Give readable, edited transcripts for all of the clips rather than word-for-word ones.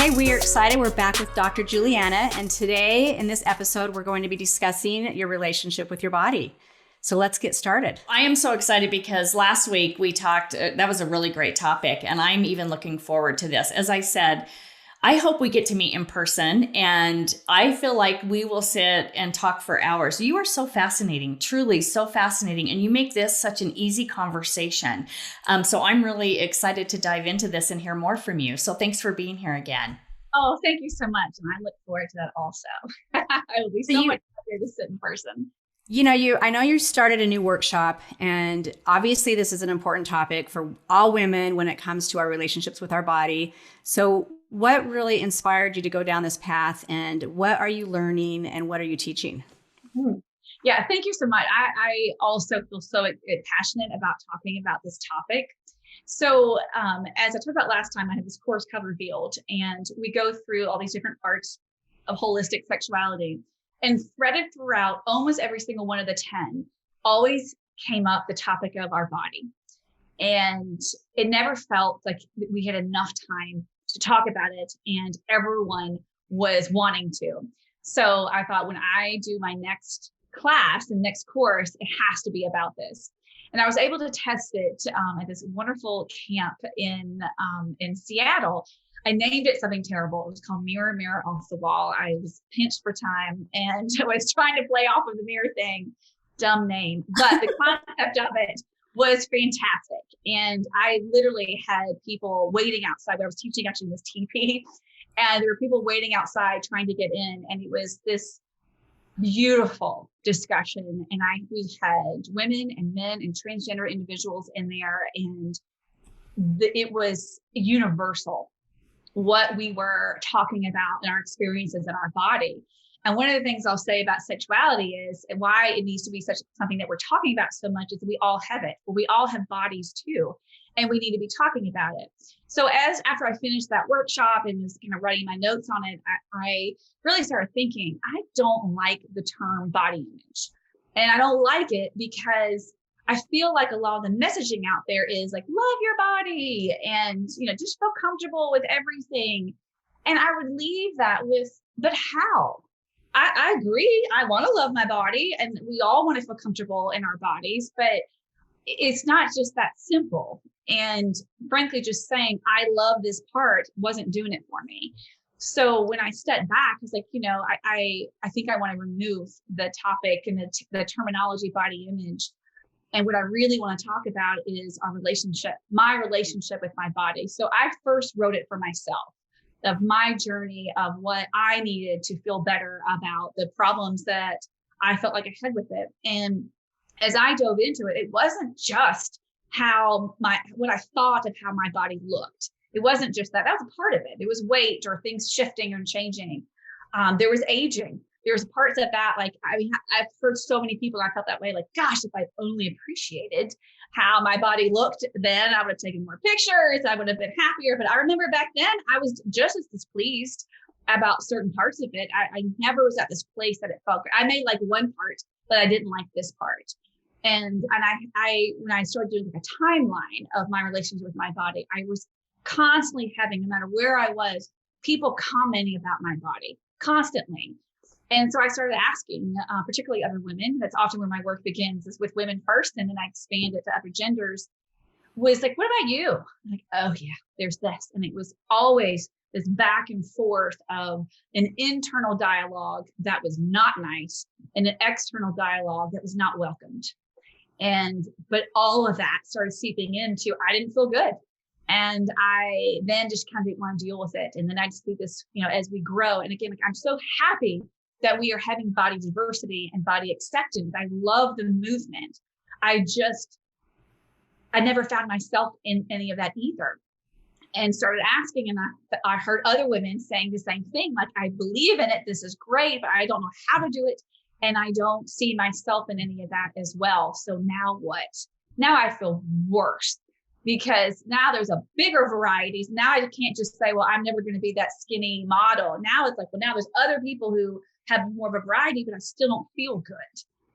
Okay, we are excited. We're back with Dr. Juliana, and today in this episode, we're going to be discussing your relationship with your body. So let's get started. I am so excited because last week we talked, that was a really great topic, and I'm even looking forward to this. As I said, I hope we get to meet in person, and I feel like we will sit and talk for hours. You are so fascinating, truly so fascinating, and you make this such an easy conversation. So I'm really excited to dive into this and hear more from you. So thanks for being here again. Oh, thank you so much. And I look forward to that also. I will be so much happier to sit in person. I know you started a new workshop, and obviously this is an important topic for all women when it comes to our relationships with our body. So what really inspired you to go down this path, and what are you learning and what are you teaching? Yeah, thank you so much. I also feel so passionate about talking about this topic. So as I talked about last time, I had this course called Revealed, and we go through all these different parts of holistic sexuality. And threaded throughout almost every single one of the 10 always came up the topic of our body. And it never felt like we had enough time to talk about it, and everyone was wanting to. So I thought, when I do my next class and next course, it has to be about this. And I was able to test it at this wonderful camp in Seattle. I named it something terrible. It was called Mirror, Mirror Off the Wall. I was pinched for time and I was trying to play off of the mirror thing. Dumb name. But the concept of it was fantastic. And I literally had people waiting outside. What I was teaching actually was TP. And there were people waiting outside trying to get in. And it was this beautiful discussion. And we had women and men and transgender individuals in there. And it was universal what we were talking about in our experiences in our body. And one of the things I'll say about sexuality is, and why it needs to be something that we're talking about so much, is that we all have it. Well, we all have bodies too, and we need to be talking about it. So after I finished that workshop and was kind of writing my notes on it, I really started thinking, I don't like the term body image. And I don't like it because I feel like a lot of the messaging out there is like, love your body and, just feel comfortable with everything. And I would leave that with, but how? I agree. I want to love my body, and we all want to feel comfortable in our bodies, but it's not just that simple. And frankly, just saying, I love this part wasn't doing it for me. So when I stepped back, I was like, I think I want to remove the topic and the terminology body image. And what I really want to talk about is my relationship with my body. So I first wrote it for myself, of my journey of what I needed to feel better about the problems that I felt like I had with it. And as I dove into it, it wasn't just what I thought of how my body looked. It wasn't just that. That was a part of it. It was weight or things shifting and changing. There was aging. There's parts of that, I've heard so many people, I felt that way, like, gosh, if I only appreciated how my body looked, then I would have taken more pictures, I would have been happier. But I remember back then, I was just as displeased about certain parts of it. I never was at this place that it felt good. I made like one part, but I didn't like this part. And when I started doing like a timeline of my relationship with my body, I was constantly having, no matter where I was, people commenting about my body constantly. And so I started asking, particularly other women, that's often where my work begins, is with women first, and then I expand it to other genders, was like, what about you? I'm like, oh yeah, there's this. And it was always this back and forth of an internal dialogue that was not nice and an external dialogue that was not welcomed. But all of that started seeping into, I didn't feel good. And I then just kind of didn't want to deal with it. And then I just do this, as we grow. And again, I'm so happy that we are having body diversity and body acceptance. I love the movement. I never found myself in any of that either. And started asking, and I heard other women saying the same thing, like, I believe in it, this is great, but I don't know how to do it. And I don't see myself in any of that as well. So now what? Now I feel worse, because now there's a bigger varieties. Now I can't just say, well, I'm never going to be that skinny model. Now it's like, well, now there's other people who have more of a variety, but I still don't feel good.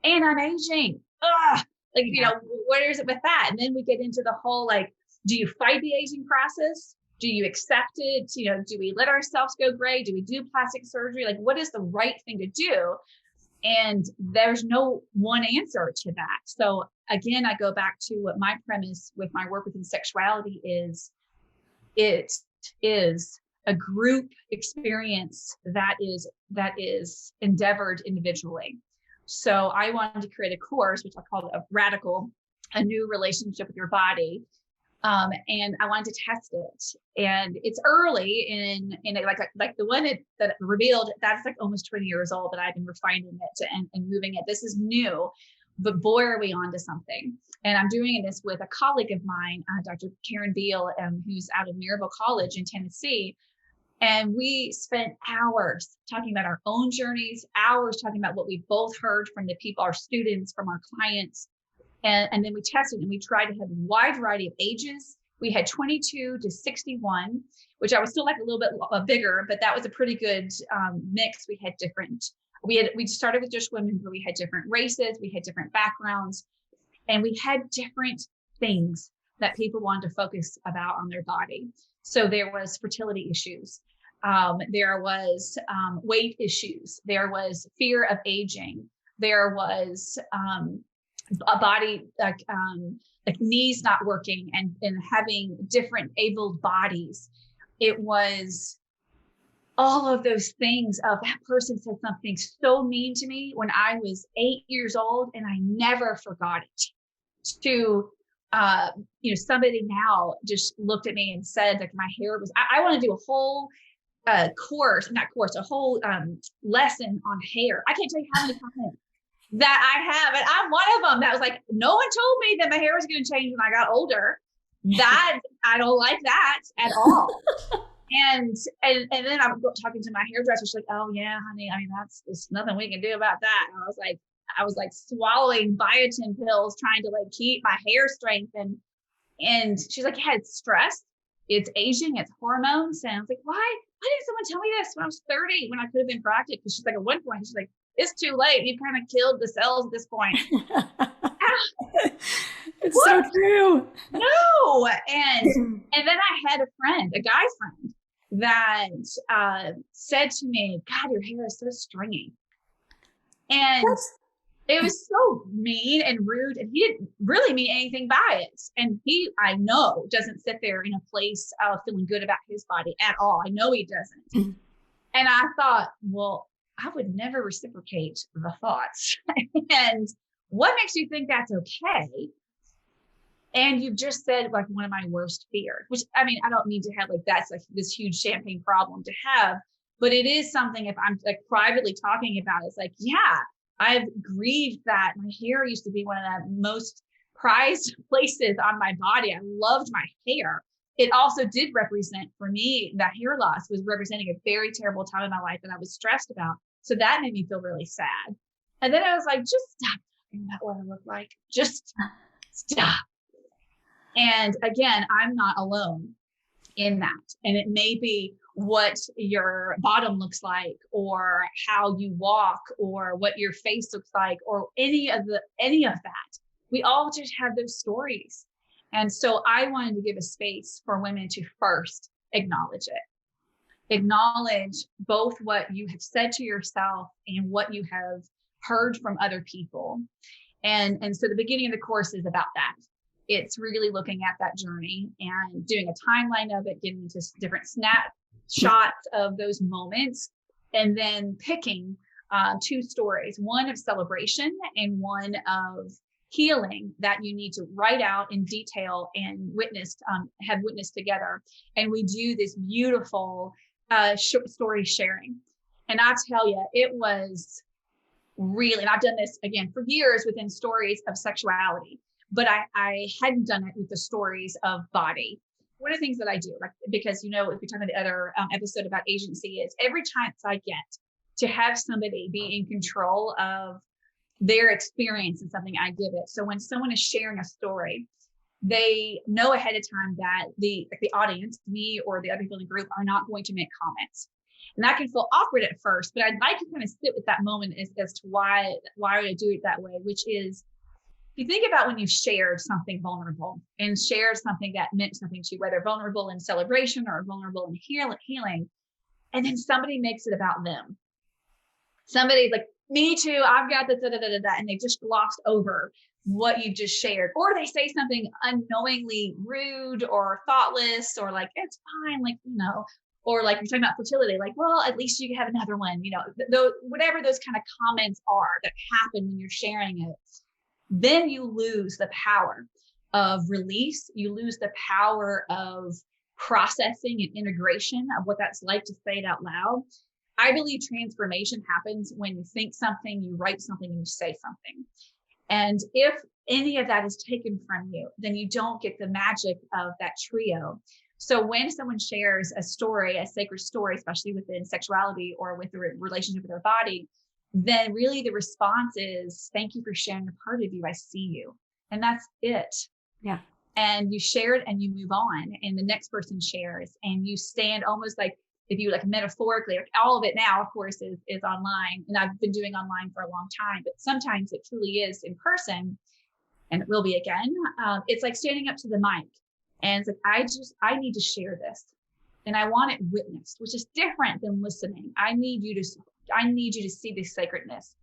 And I'm aging. Ugh. Where is it with that? And then we get into the whole, like, do you fight the aging process? Do you accept it? Do we let ourselves go gray? Do we do plastic surgery? Like, what is the right thing to do? And there's no one answer to that. So again, I go back to what my premise with my work within sexuality is. It is a group experience that is endeavored individually. So I wanted to create a course, which I called a new relationship with your body. And I wanted to test it. And it's early in it, like the one that revealed, that's like almost 20 years old that I've been refining it and moving it. This is new, but boy, are we on to something. And I'm doing this with a colleague of mine, Dr. Karen Beal, who's out of Maryville College in Tennessee. And we spent hours talking about our own journeys, hours talking about what we both heard from the people, our students, from our clients. And then we tested and we tried to have a wide variety of ages. We had 22 to 61, which I was still like a little bit bigger, but that was a pretty good mix. We started with just women, but we had different races, we had different backgrounds, and we had different things that people wanted to focus about on their body. So there was fertility issues. There was weight issues. There was fear of aging. There was a body like knees not working and having different abled bodies. It was all of those things of that person said something so mean to me when I was 8 years old, and I never forgot it. To somebody now just looked at me and said like my hair was, I want to do a whole a whole lesson on hair. I can't tell you how many times that I have, and I'm one of them that was like, no one told me that my hair was going to change when I got older. That I don't like that at all. And then I'm talking to my hairdresser. She's like, "Oh yeah, honey. I mean, there's nothing we can do about that." And I was like swallowing biotin pills trying to like keep my hair strength. And she's like, "Yeah, it's stress, it's aging, it's hormones." And I was like, "Why didn't someone tell me this when I was 30 when I could have been proactive?" Because she's like, at one point, she's like, "It's too late. You've kind of killed the cells at this point." It's what? So true. No. And then I had a guy friend that said to me, "God, your hair is so stringy." And it was so mean and rude. And he didn't really mean anything by it. And he, I know, doesn't sit there in a place of feeling good about his body at all. I know he doesn't. Mm-hmm. And I thought, well, I would never reciprocate the thoughts. And what makes you think that's okay? And you've just said like one of my worst fears, which I mean, I don't mean to have like that's like this huge champagne problem to have, but it is something if I'm like privately talking about, it's like, yeah, I've grieved that my hair used to be one of the most prized places on my body. I loved my hair. It also did represent for me, that hair loss was representing a very terrible time in my life that I was stressed about. So that made me feel really sad. And then I was like, just stop talking about what I look like. Just stop. And again, I'm not alone in that. And it may be what your bottom looks like, or how you walk, or what your face looks like, or any of that. We all just have those stories. And so I wanted to give a space for women to first acknowledge it. Acknowledge both what you have said to yourself and what you have heard from other people. And so the beginning of the course is about that. It's really looking at that journey and doing a timeline of it, getting into different snapshots of those moments, and then picking 2 stories, one of celebration and one of healing that you need to write out in detail and have witnessed together. And we do this beautiful story sharing. And I tell you, it was really, and I've done this again for years within stories of sexuality, but I hadn't done it with the stories of body. One of the things that I do, like, because, if we talk about the other episode about agency, is every chance I get to have somebody be in control of their experience in something, I give it. So when someone is sharing a story, they know ahead of time that the audience, me or the other people in the group, are not going to make comments. And that can feel awkward at first, but I'd like to kind of sit with that moment as to why would I do it that way, which is you think about when you've shared something vulnerable and shared something that meant something to you, whether vulnerable in celebration or vulnerable in healing, and then somebody makes it about them. Somebody like, me too, I've got this, and they just glossed over what you've just shared. Or they say something unknowingly rude or thoughtless, or like, it's fine, like, or like you're talking about fertility, like, well, at least you have another one, whatever those kind of comments are that happen when you're sharing it. Then you lose the power of release. You lose the power of processing and integration of what that's like to say it out loud. I believe transformation happens when you think something, you write something, and you say something. And if any of that is taken from you, then you don't get the magic of that trio. So when someone shares a story, a sacred story, especially within sexuality or with the relationship with their body, then really the response is, thank you for sharing a part of you. I see you. And that's it. Yeah. And you share it and you move on, and the next person shares, and you stand almost like, if you like metaphorically, like all of it now, of course, is online. And I've been doing online for a long time, but sometimes it truly is in person, and it will be again. It's like standing up to the mic, and it's like, I need to share this, and I want it witnessed, which is different than listening. I need you to see this sacredness,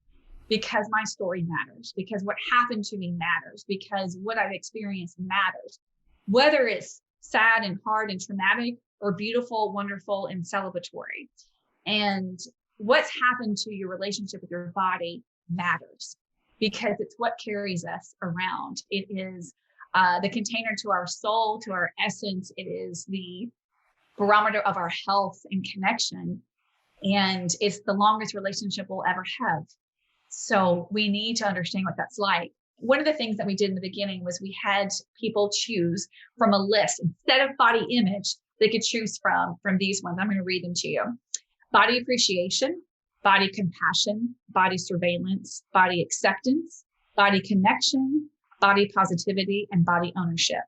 because my story matters, because what happened to me matters, because what I've experienced matters, whether it's sad and hard and traumatic, or beautiful, wonderful, and celebratory. And what's happened to your relationship with your body matters, because it's what carries us around. It is the container to our soul, to our essence. It is the barometer of our health and connection. And it's the longest relationship we'll ever have. So we need to understand what that's like. One of the things that we did in the beginning was we had people choose from a list. Instead of body image, they could choose from these ones. I'm going to read them to you. Body appreciation, body compassion, body surveillance, body acceptance, body connection, body positivity, and body ownership.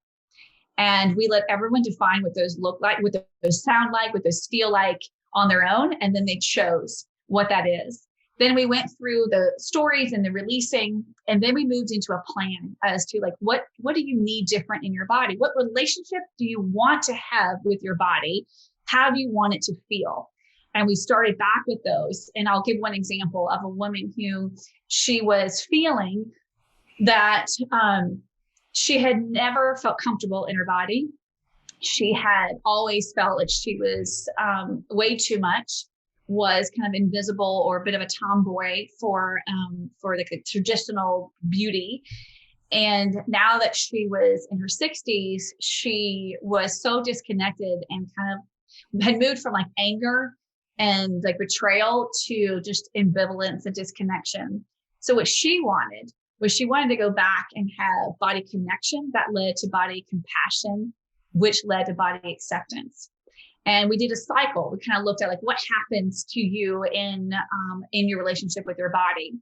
And we let everyone define what those look like, what those sound like, what those feel like on their own. And then they chose what that is. Then we went through the stories and the releasing, and then we moved into a plan as to like, what do you need different in your body? What relationship do you want to have with your body? How do you want it to feel? And we started back with those. And I'll give one example of a woman who she was feeling that she had never felt comfortable in her body. She had always felt like she was way too much, was kind of invisible or a bit of a tomboy for like a traditional beauty. And now that she was in her 60s, she was so disconnected and kind of had moved from like anger and like betrayal to just ambivalence and disconnection. So what she wanted was she wanted to go back and have body connection that led to body compassion, which led to body acceptance. And we did a cycle. We kind of looked at like what happens to you in your relationship with your body.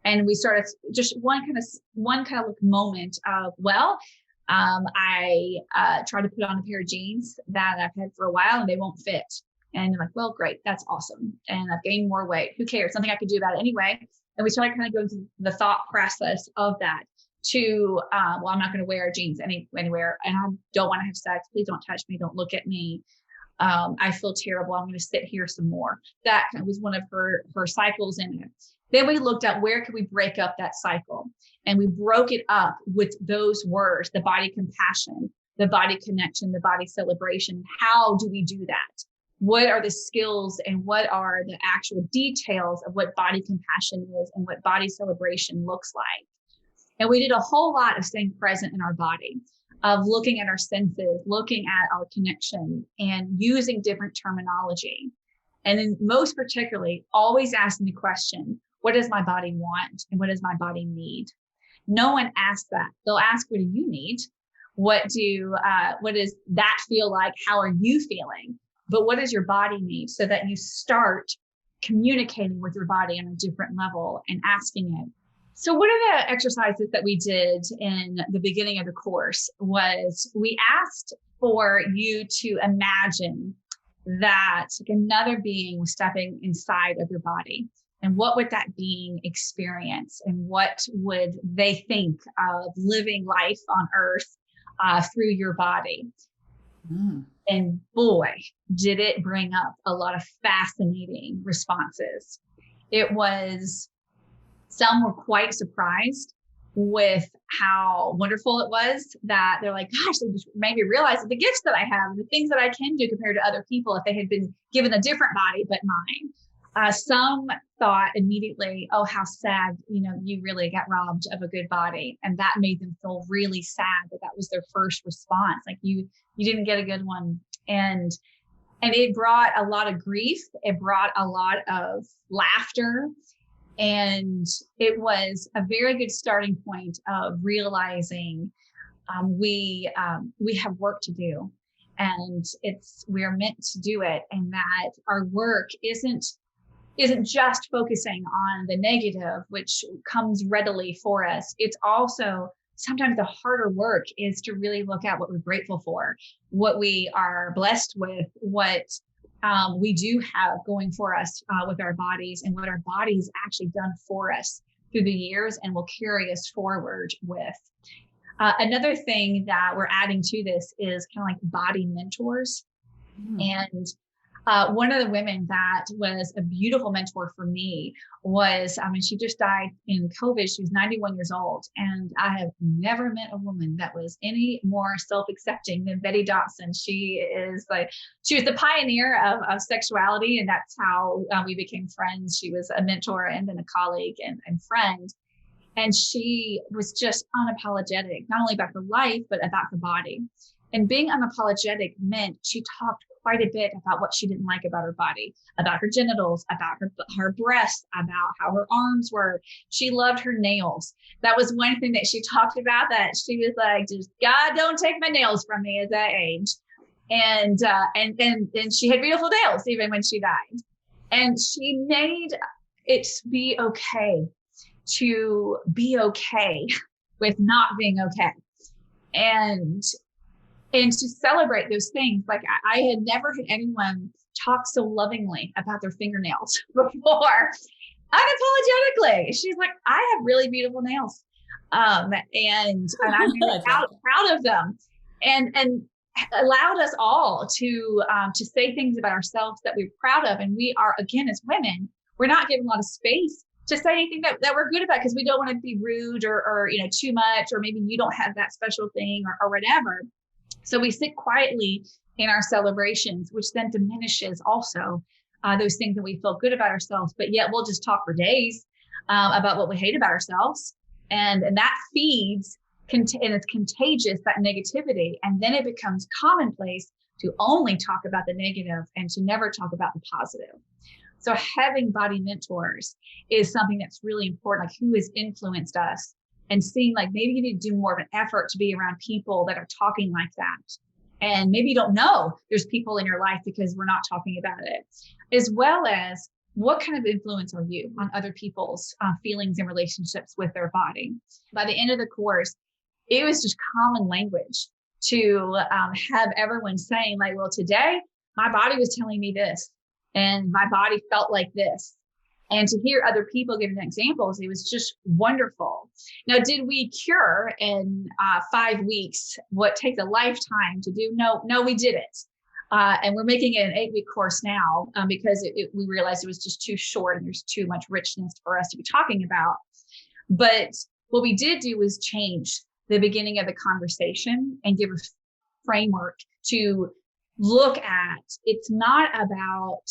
And we started just one kind of like moment of, I tried to put on a pair of jeans that I've had for a while and they won't fit. And you're like, well, great, that's awesome. And I've gained more weight. Who cares? Something I could do about it anyway. And we started kind of going through the thought process of that to, I'm not going to wear jeans anywhere. And I don't want to have sex. Please don't touch me. Don't look at me. I feel terrible. I'm going to sit here some more. That was one of her cycles in it. Then we looked at where could we break up that cycle, and we broke it up with those words: the body compassion, the body connection, the body celebration. How do we do that? What are the skills and what are the actual details of what body compassion is and what body celebration looks like? And we did a whole lot of staying present in our body, of looking at our senses, looking at our connection, and using different terminology. And then most particularly, always asking the question, what does my body want? And what does my body need? No one asks that. They'll ask, what do you need? What does that feel like? How are you feeling? But what does your body need? So that you start communicating with your body on a different level and asking it. So one of the exercises that we did in the beginning of the course was we asked for you to imagine that another being was stepping inside of your body. And what would that being experience? And what would they think of living life on earth through your body? Mm. And boy, did it bring up a lot of fascinating responses. Some were quite surprised with how wonderful it was, that they're like, gosh, they just made me realize the gifts that I have, the things that I can do compared to other people if they had been given a different body but mine. Some thought immediately, oh, how sad, you really got robbed of a good body. And that made them feel really sad that was their first response. Like you didn't get a good one. And it brought a lot of grief. It brought a lot of laughter. And it was a very good starting point of realizing we have work to do, and we're meant to do it, and that our work isn't just focusing on the negative, which comes readily for us. It's also sometimes the harder work is to really look at what we're grateful for, what we are blessed with, what we do have going for us with our bodies, and what our bodies actually done for us through the years and will carry us forward with. Another thing that we're adding to this is kind of like body mentors. And one of the women that was a beautiful mentor for me was, she just died in COVID. She was 91 years old. And I have never met a woman that was any more self-accepting than Betty Dotson. She was the pioneer of sexuality. And that's how we became friends. She was a mentor and then a colleague and friend. And she was just unapologetic, not only about her life, but about her body. And being unapologetic meant she talked quite a bit about what she didn't like about her body, about her genitals, about her breasts, about how her arms were. She loved her nails. That was one thing that she talked about, that she was like, just God, don't take my nails from me as I age. And she had beautiful nails even when she died. And she made it be okay to be okay with not being okay. And to celebrate those things. Like I had never had anyone talk so lovingly about their fingernails before, unapologetically. She's like, I have really beautiful nails. And I'm really proud of them. And allowed us all to say things about ourselves that we're proud of. And we are, again, as women, we're not given a lot of space to say anything that we're good about, because we don't want to be rude or too much, or maybe you don't have that special thing or whatever. So we sit quietly in our celebrations, which then diminishes also those things that we feel good about ourselves, but yet we'll just talk for days about what we hate about ourselves. And that feeds, and it's contagious, that negativity. And then it becomes commonplace to only talk about the negative and to never talk about the positive. So having body mentors is something that's really important, like who has influenced us, and seeing like maybe you need to do more of an effort to be around people that are talking like that. And maybe you don't know there's people in your life because we're not talking about it, as well as what kind of influence are you on other people's feelings and relationships with their body. By the end of the course, it was just common language to have everyone saying like, well, today my body was telling me this and my body felt like this. And to hear other people giving examples, it was just wonderful. Now, did we cure in 5 weeks what takes a lifetime to do? No, we didn't. And we're making it an 8-week course now because we realized it was just too short and there's too much richness for us to be talking about. But what we did do was change the beginning of the conversation and give a framework to look at. It's not about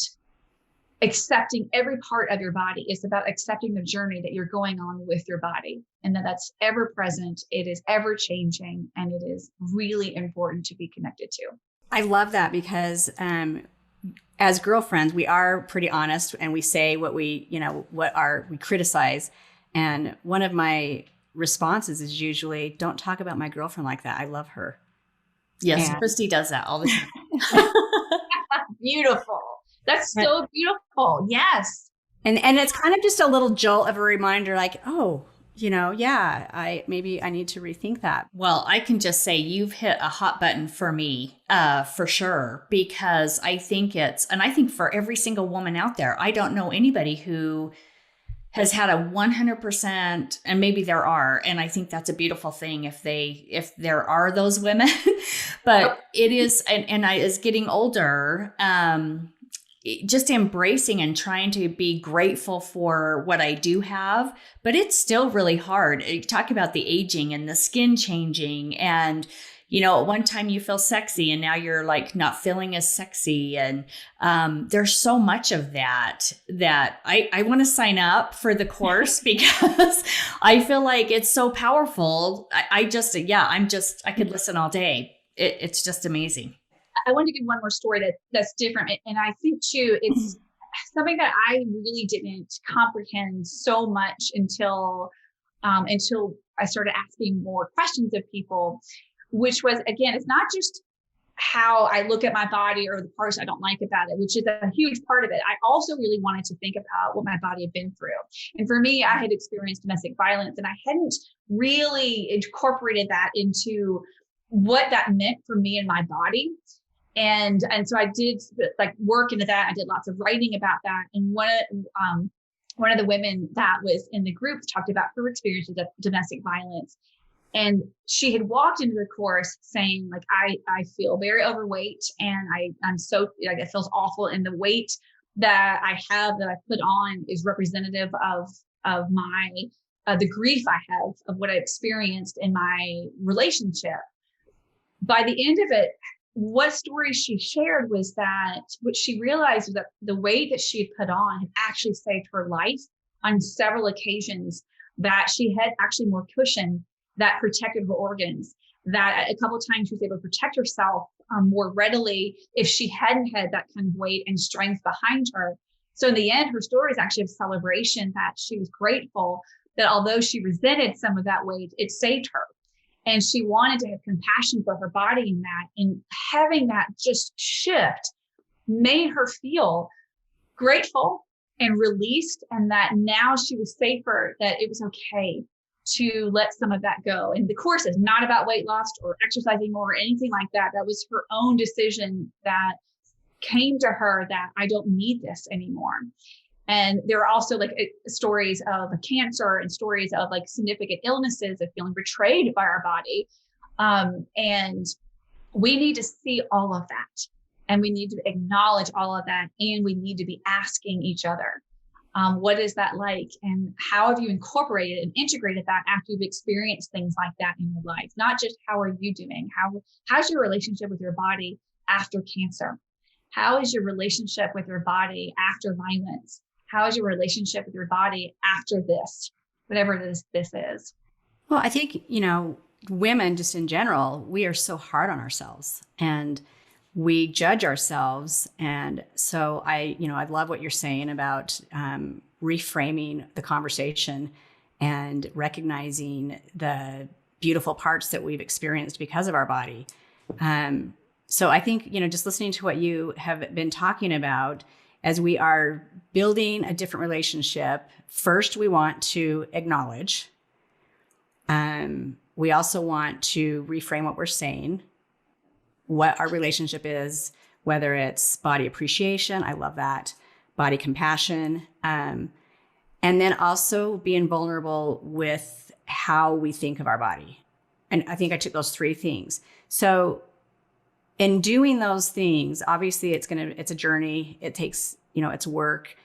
accepting every part of your body. It's about accepting the journey that you're going on with your body, and that's ever present. It is ever changing, and it is really important to be connected to. I love that because as girlfriends, we are pretty honest and we say what we criticize. And one of my responses is usually, don't talk about my girlfriend like that. I love her. Yes, and Christy does that all the time. Beautiful. That's so beautiful. Yes. And it's kind of just a little jolt of a reminder, like, oh, I need to rethink that. Well, I can just say you've hit a hot button for me, for sure, because I think and I think for every single woman out there, I don't know anybody who has had a 100%, and maybe there are, and I think that's a beautiful thing if there are those women, but it is, and I, as getting older, just embracing and trying to be grateful for what I do have, but it's still really hard. You talk about the aging and the skin changing, and at one time you feel sexy and now you're like not feeling as sexy. And there's so much of that I want to sign up for the course because I feel like it's so powerful. I could listen all day. It's just amazing. I want to give one more story that's different. And I think too, it's something that I really didn't comprehend so much until I started asking more questions of people, which was, again, it's not just how I look at my body or the parts I don't like about it, which is a huge part of it. I also really wanted to think about what my body had been through. And for me, I had experienced domestic violence, and I hadn't really incorporated that into what that meant for me and my body. And so I did like work into that. I did lots of writing about that. And one of the women that was in the group talked about her experiences of domestic violence. And she had walked into the course saying, like, I feel very overweight, and I'm so, like, it feels awful. And the weight that I have, that I put on, is representative of my, the grief I have of what I experienced in my relationship. By the end of it, what story she shared was that what she realized was that the weight that she had put on had actually saved her life on several occasions, that she had actually more cushion that protected her organs, that a couple of times she was able to protect herself more readily if she hadn't had that kind of weight and strength behind her. So in the end, her story is actually a celebration that she was grateful that although she resented some of that weight, it saved her. And she wanted to have compassion for her body in that. And having that just shift made her feel grateful and released, and that now she was safer, that it was okay to let some of that go. And the course is not about weight loss or exercising more or anything like that. That was her own decision that came to her, that I don't need this anymore. And there are also like stories of cancer and stories of like significant illnesses, of feeling betrayed by our body. And we need to see all of that, and we need to acknowledge all of that. And we need to be asking each other, what is that like? And how have you incorporated and integrated that after you've experienced things like that in your life? Not just how are you doing? How's your relationship with your body after cancer? How is your relationship with your body after violence? How is your relationship with your body after this, whatever this is? Well, I think, women just in general, we are so hard on ourselves and we judge ourselves. And so I love what you're saying about reframing the conversation and recognizing the beautiful parts that we've experienced because of our body. So I think, just listening to what you have been talking about, as we are building a different relationship, first we want to acknowledge. We also want to reframe what we're saying, what our relationship is, whether it's body appreciation, I love that, body compassion, and then also being vulnerable with how we think of our body. And I think I took those three things. So in doing those things, obviously it's a journey. It takes, it's work.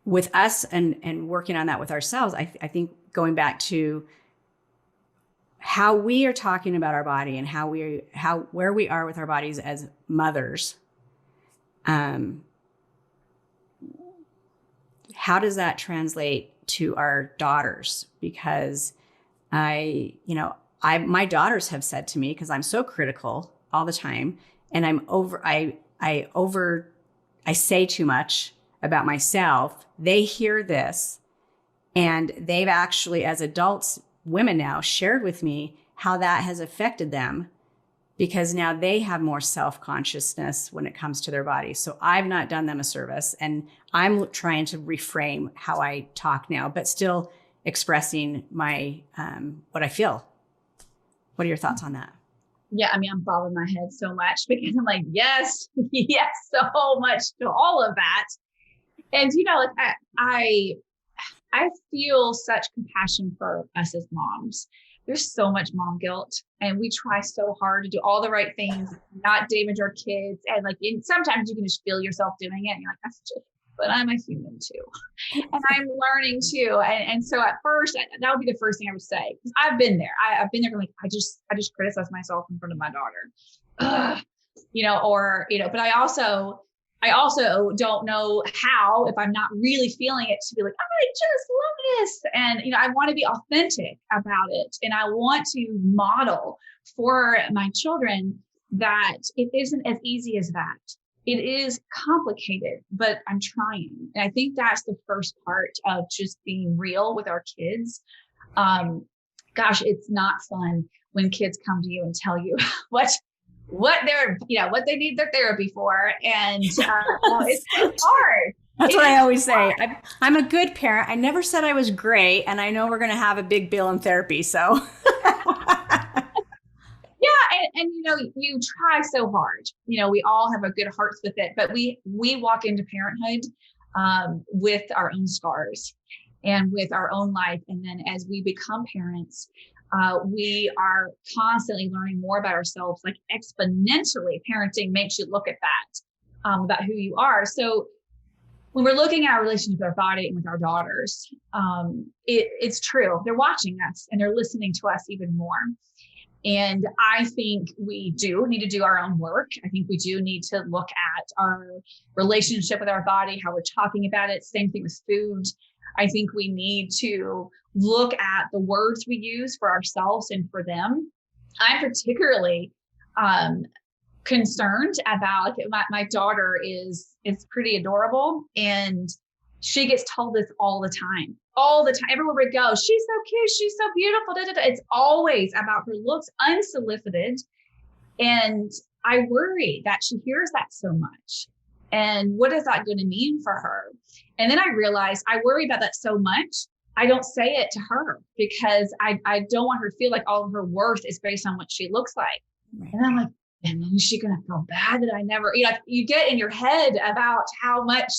With us and working on that with ourselves, I think going back to how we are talking about our body and where we are with our bodies as mothers, how does that translate to our daughters? Because my daughters have said to me, because I'm so critical all the time, and I say too much about myself. They hear this, and they've actually, as adults, women now, shared with me how that has affected them, because now they have more self-consciousness when it comes to their body. So I've not done them a service, and I'm trying to reframe how I talk now, but still expressing my what I feel. What are your thoughts on that? Yeah, I mean, I'm bobbing my head so much because I'm like, yes, yes, so much to all of that. And, you know, like I feel such compassion for us as moms. There's so much mom guilt, and we try so hard to do all the right things, not damage our kids. And like, sometimes you can just feel yourself doing it. And you're like, that's just, but I'm a human too. And I'm learning too. And so at first, that would be the first thing I would say. Because I've been there. I've been there. Like, I just criticize myself in front of my daughter. Ugh. You know, or, you know, but I also don't know how, if I'm not really feeling it, to be like, I just love this. And, you know, I want to be authentic about it. And I want to model for my children that it isn't as easy as that. It is complicated, but I'm trying. And I think that's the first part of just being real with our kids. Gosh, it's not fun when kids come to you and tell you what they need their therapy for. And it's hard. That's what I always say. I'm a good parent. I never said I was great. And I know we're going to have a big bill in therapy. So yeah. And, you know, you try so hard, you know, we all have a good hearts with it, but we walk into parenthood with our own scars and with our own life. And then as we become parents, we are constantly learning more about ourselves, like exponentially. Parenting makes you look at that, about who you are. So when we're looking at our relationship with our body and with our daughters, it's true. They're watching us and they're listening to us even more. And I think we do need to do our own work. I think we do need to look at our relationship with our body, how we're talking about it. Same thing with food. I think we need to look at the words we use for ourselves and for them. I'm particularly concerned about my daughter is pretty adorable, and she gets told this all the time, everywhere we go. She's so cute. She's so beautiful. Da, da, da. It's always about her looks, unsolicited. And I worry that she hears that so much. And what is that going to mean for her? And then I realized I worry about that so much, I don't say it to her because I don't want her to feel like all of her worth is based on what she looks like. Right. And I'm like, and then is she going to feel bad that I never, you know, you get in your head about how much,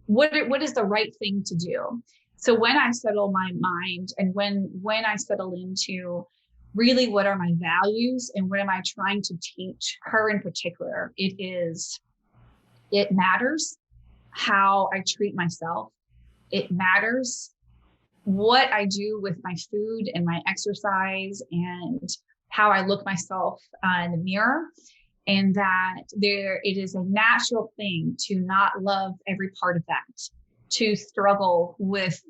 what is the right thing to do? So when I settle my mind and when I settle into really what are my values and what am I trying to teach her in particular, it matters how I treat myself. It matters what I do with my food and my exercise and how I look myself in the mirror. And that it is a natural thing to not love every part of that, to struggle with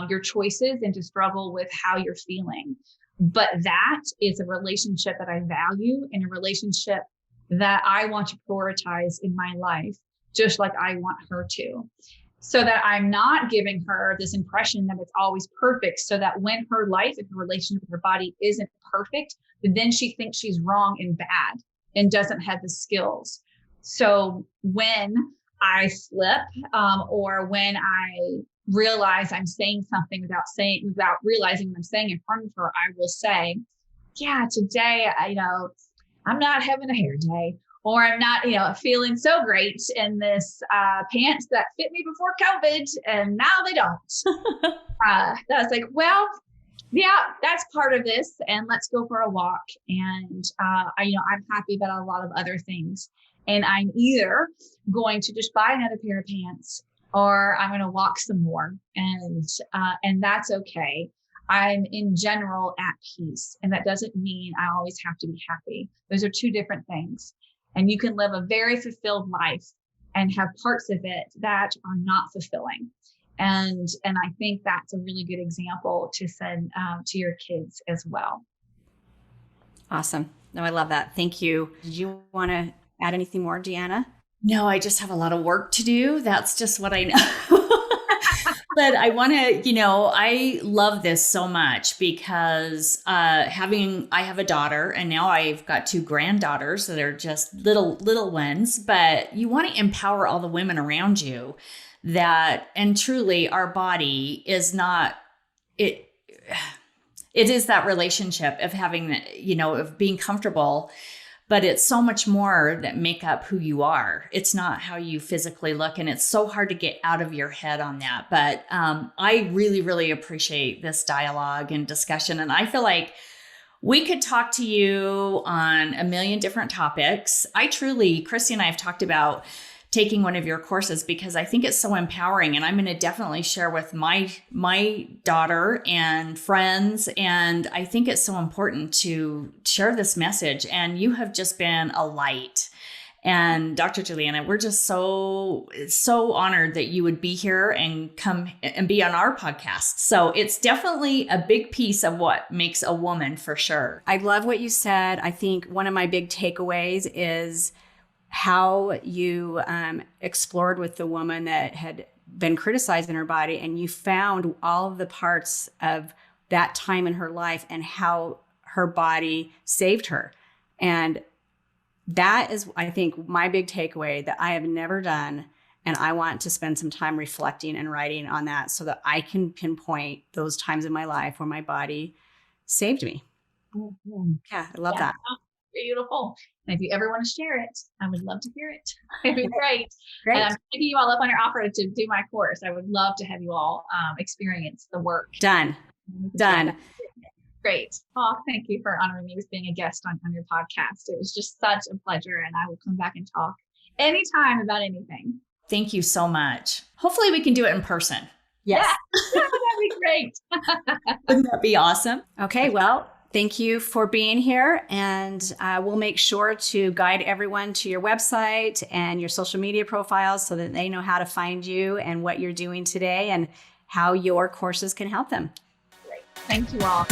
your choices and to struggle with how you're feeling. But that is a relationship that I value and a relationship that I want to prioritize in my life, just like I want her to. So that I'm not giving her this impression that it's always perfect, so that when her life and her relationship with her body isn't perfect, then she thinks she's wrong and bad and doesn't have the skills. So when I slip, or when I realize I'm saying something without realizing what I'm saying in front of her, I will say, yeah, today, I'm not having a hair day, or I'm not, feeling so great in this pants that fit me before COVID and now they don't. I was like, well, yeah, that's part of this, and let's go for a walk. And I'm happy about a lot of other things. And I'm either going to just buy another pair of pants, or I'm going to walk some more, and that's okay. I'm in general at peace, and that doesn't mean I always have to be happy. Those are two different things. And you can live a very fulfilled life and have parts of it that are not fulfilling. And I think that's a really good example to send to your kids as well. Awesome. No, I love that. Thank you. Did you want to add anything more, Deanna? No, I just have a lot of work to do. That's just what I know. But I want to, I love this so much because I have a daughter, and now I've got two granddaughters that are just little ones. But you want to empower all the women around you and truly our body is not it. It is that relationship of having, of being comfortable. but it's so much more that make up who you are. It's not how you physically look. And it's so hard to get out of your head on that. But I really, really appreciate this dialogue and discussion. And I feel like we could talk to you on a million different topics. Christy and I have talked about taking one of your courses because I think it's so empowering, and I'm going to definitely share with my daughter and friends. And I think it's so important to share this message. And you have just been a light. And Dr. Juliana, we're just so honored that you would be here and come and be on our podcast. So it's definitely a big piece of what makes a woman, for sure. I love what you said. I think one of my big takeaways is how you explored with the woman that had been criticized in her body, and you found all of the parts of that time in her life and how her body saved her. And that is, I think, my big takeaway that I have never done. And I want to spend some time reflecting and writing on that so that I can pinpoint those times in my life where my body saved me. Mm-hmm. Yeah, I love that. Beautiful. And if you ever want to share it, I would love to hear it. It'd be great. And I'm taking you all up on your offer to do my course. I would love to have you all experience the work. Done. Great. Oh, thank you for honoring me with being a guest on your podcast. It was just such a pleasure, and I will come back and talk anytime about anything. Thank you so much. Hopefully we can do it in person. Yes. Yeah. That'd be great. Wouldn't that be awesome? Okay, well, thank you for being here, and we'll make sure to guide everyone to your website and your social media profiles so that they know how to find you and what you're doing today and how your courses can help them. Great. Thank you all.